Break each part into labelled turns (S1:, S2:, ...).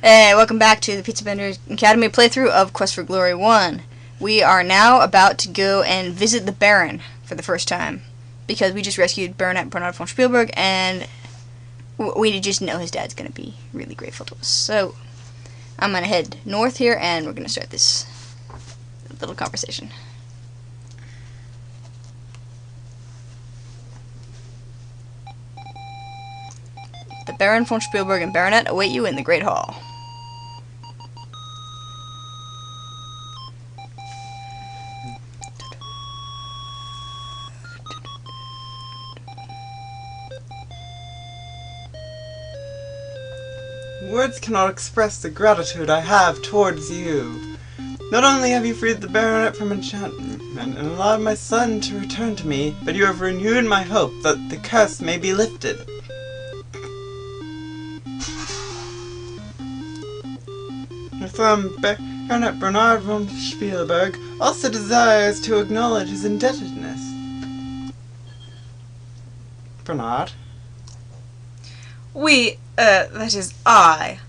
S1: Hey, welcome back to the Pizza Bender Academy playthrough of Quest for Glory 1. We are now about to go and visit the Baron for the first time, because we just rescued Barnard Von Spielburg, and we just know his dad's going to be really grateful to us. So, I'm going to head north here, and we're going to start this little conversation. The Baron Von Spielburg and Baronet await you in the Great Hall.
S2: Words cannot express the gratitude I have towards you. Not only have you freed the Baronet from enchantment and allowed my son to return to me, but you have renewed my hope that the curse may be lifted. From Baronet Barnard Von Spielburg also desires to acknowledge his indebtedness. Barnard?
S3: That is, I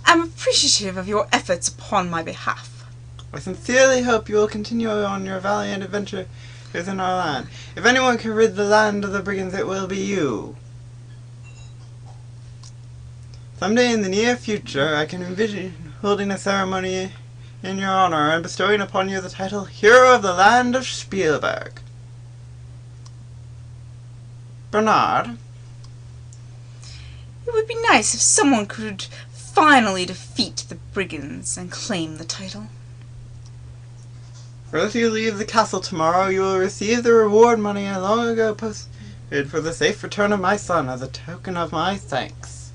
S3: am appreciative of your efforts upon my behalf.
S2: I sincerely hope you will continue on your valiant adventure within our land. If anyone can rid the land of the brigands, it will be you. Someday in the near future, I can envision holding a ceremony in your honor and bestowing upon you the title Hero of the Land of Spielberg. Barnard?
S3: It would be nice if someone could finally defeat the brigands and claim the title.
S2: If you leave the castle tomorrow, you will receive the reward money I long ago posted for the safe return of my son as a token of my thanks.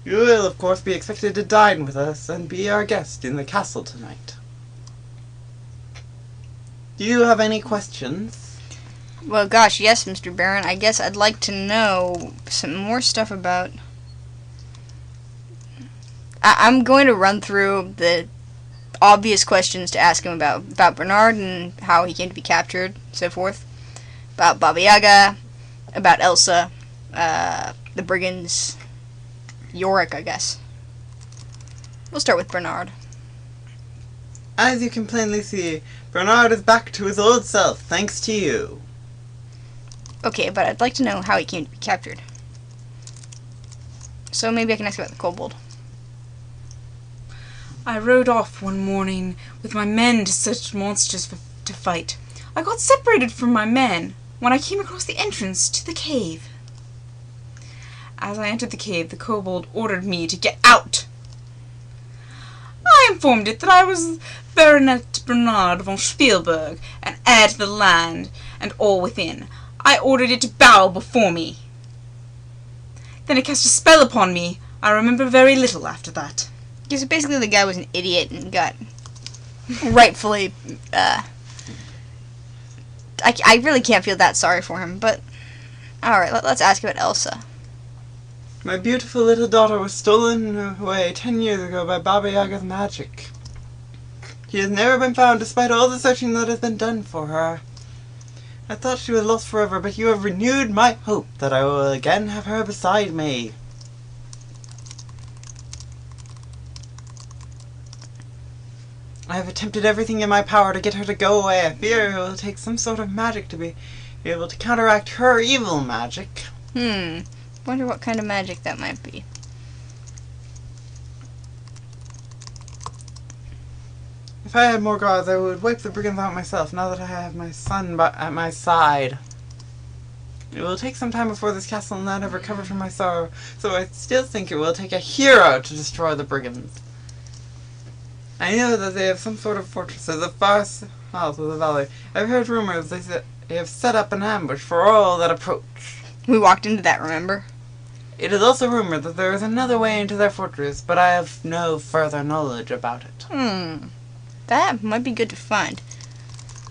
S2: You will, of course, be expected to dine with us and be our guest in the castle tonight. Do you have any questions?
S1: Well, gosh, yes, Mr. Baron. I guess I'd like to know some more stuff about... I'm going to run through the obvious questions to ask him about Barnard and how he came to be captured, so forth. About Baba Yaga, about Elsa, the brigands, Yorick, I guess. We'll start with Barnard.
S2: As you can plainly see, Barnard is back to his old self, thanks to you.
S1: Okay, but I'd like to know how he came to be captured. So maybe I can ask about the kobold.
S3: I rode off one morning with my men to search monsters to fight. I got separated from my men when I came across the entrance to the cave. As I entered the cave, the kobold ordered me to get out. I informed it that I was Baronet Barnard Von Spielburg, and heir to the land and all within. I ordered it to bow before me. Then it cast a spell upon me. I remember very little after that.
S1: Because basically the guy was an idiot and got rightfully... I really can't feel that sorry for him, but... Alright, let's ask about Elsa.
S2: My beautiful little daughter was stolen away 10 years ago by Baba Yaga's magic. She has never been found despite all the searching that has been done for her. I thought she was lost forever, but you have renewed my hope that I will again have her beside me. I have attempted everything in my power to get her to go away. I fear it will take some sort of magic to be able to counteract her evil magic.
S1: Wonder what kind of magic that might be.
S2: If I had more gods, I would wipe the brigands out myself, now that I have my son at my side. It will take some time before this castle and land have recovered from my sorrow, so I still think it will take a hero to destroy the brigands. I know that they have some sort of fortress at the far south of the valley. I've heard rumors they have set up an ambush for all that approach.
S1: We walked into that, remember?
S2: It is also rumored that there is another way into their fortress, but I have no further knowledge about it.
S1: That might be good to find.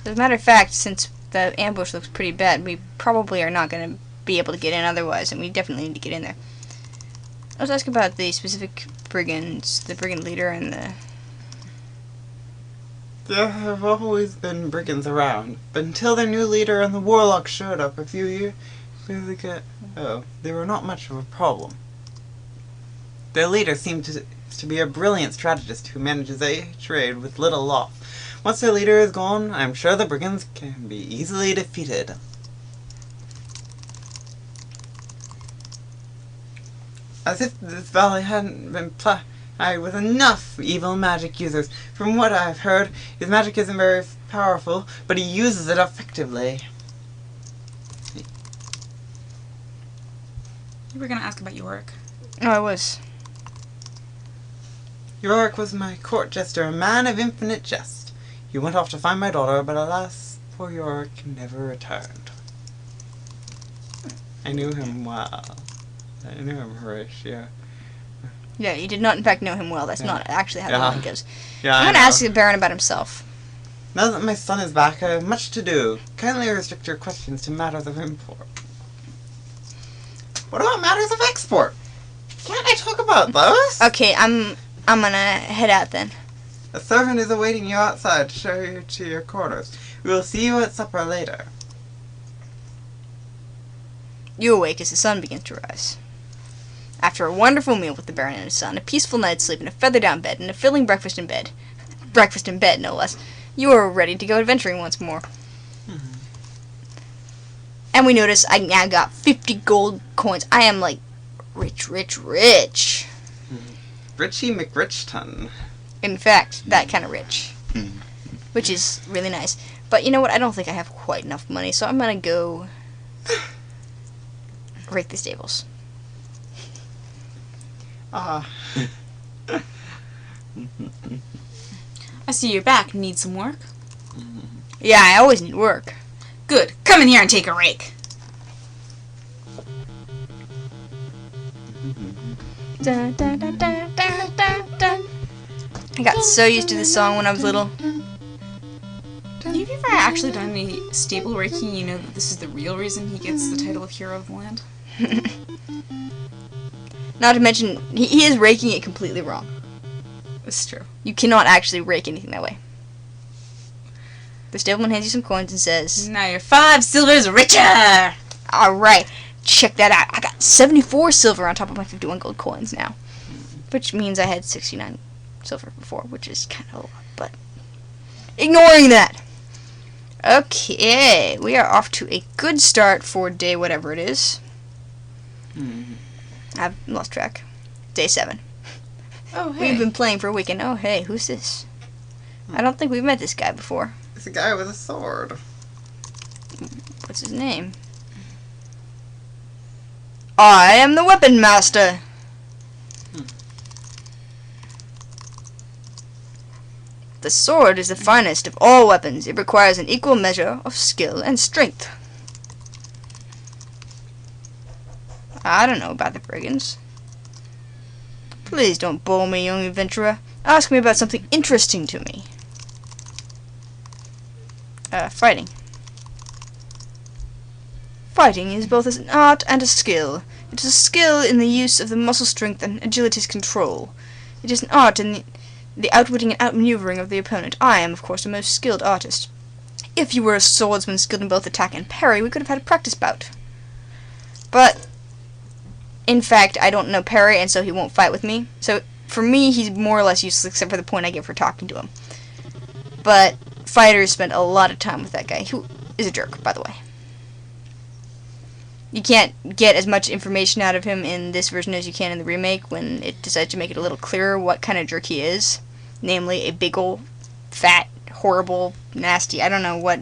S1: As a matter of fact, since the ambush looks pretty bad, we probably are not going to be able to get in otherwise, and we definitely need to get in there. Let's ask about the specific brigands, the brigand leader and the...
S2: There have always been brigands around, but until their new leader and the warlock showed up a few years ago, they were not much of a problem. Their leader seemed to be a brilliant strategist who manages a trade with little loss. Once their leader is gone, I'm sure the brigands can be easily defeated. As if this valley hadn't been plagued with enough evil magic users. From what I've heard, his magic isn't very powerful, but he uses it effectively.
S3: You were going to ask about Yorick.
S1: Oh, I was.
S2: Yorick was my court jester, a man of infinite jest. He went off to find my daughter, but alas, poor Yorick never returned. I knew him well. I knew him, Horatio.
S1: Yeah, you did not in fact know him well. That's not actually how the line goes.
S2: Yeah,
S1: I'm going to ask the Baron about himself.
S2: Now that my son is back, I have much to do. Kindly restrict your questions to matters of import. What about matters of export? Can't I talk about those?
S1: Okay, I'm going to head out then.
S2: A servant is awaiting you outside to show you to your quarters. We will see you at supper later.
S1: You awake as the sun begins to rise. After a wonderful meal with the Baron and his son, a peaceful night's sleep in a feather-down bed, and a filling breakfast in bed, no less, you are ready to go adventuring once more. And we notice I now got 50 gold coins. I am like rich, rich, rich.
S2: Richie McRichton.
S1: In fact, that kind of rich. Which is really nice. But you know what? I don't think I have quite enough money, so I'm going to go rake the stables.
S3: I see you're back. Need some work?
S1: Yeah, I always need work.
S3: Good. Come in here and take a rake.
S1: Dun, dun, dun, dun, dun, dun, dun. I got so used to this song when I was little.
S3: Have you ever actually done any stable raking? You know that this is the real reason he gets the title of Hero of the Land?
S1: Not to mention, he is raking it completely wrong.
S3: It's true.
S1: You cannot actually rake anything that way. The stableman hands you some coins and says,
S3: Now you're 5 silvers richer!
S1: alright, check that out. I got 74 silver on top of my 51 gold coins now. Which means I had 69 silver before, which is kind of a lot, but ignoring that. Okay, we are off to a good start for day whatever it is. I've lost track. Day 7.
S3: Oh, hey.
S1: We've been playing for a weekend. Oh, hey, who's this? I don't think we've met this guy before.
S2: It's a guy with a sword.
S1: What's his name? I am the Weapon Master. The sword is the finest of all weapons. It requires an equal measure of skill and strength. I don't know about the brigands. Please don't bore me, young adventurer. Ask me about something interesting to me. Fighting. Fighting is both an art and a skill. It is a skill in the use of the muscle strength and agility's control. It is an art in the outwitting and outmaneuvering of the opponent. I am, of course, a most skilled artist. If you were a swordsman skilled in both attack and parry, we could have had a practice bout. But in fact, I don't know parry, and so he won't fight with me. So, for me, he's more or less useless, except for the point I get for talking to him. But fighters spend a lot of time with that guy, who is a jerk, by the way. You can't get as much information out of him in this version as you can in the remake, when it decides to make it a little clearer what kind of jerk he is. Namely, a big ol' fat, horrible, nasty, I don't know what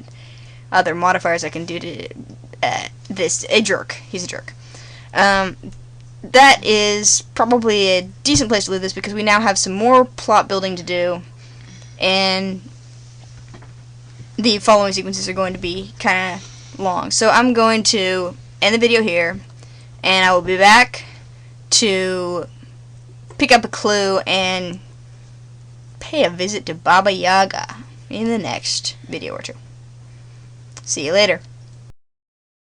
S1: other modifiers I can do to this. A jerk. He's a jerk. That is probably a decent place to leave this, because we now have some more plot building to do, and the following sequences are going to be kind of long. So I'm going to end the video here, and I will be back to pick up a clue and pay a visit to Baba Yaga in the next video or two. See you later.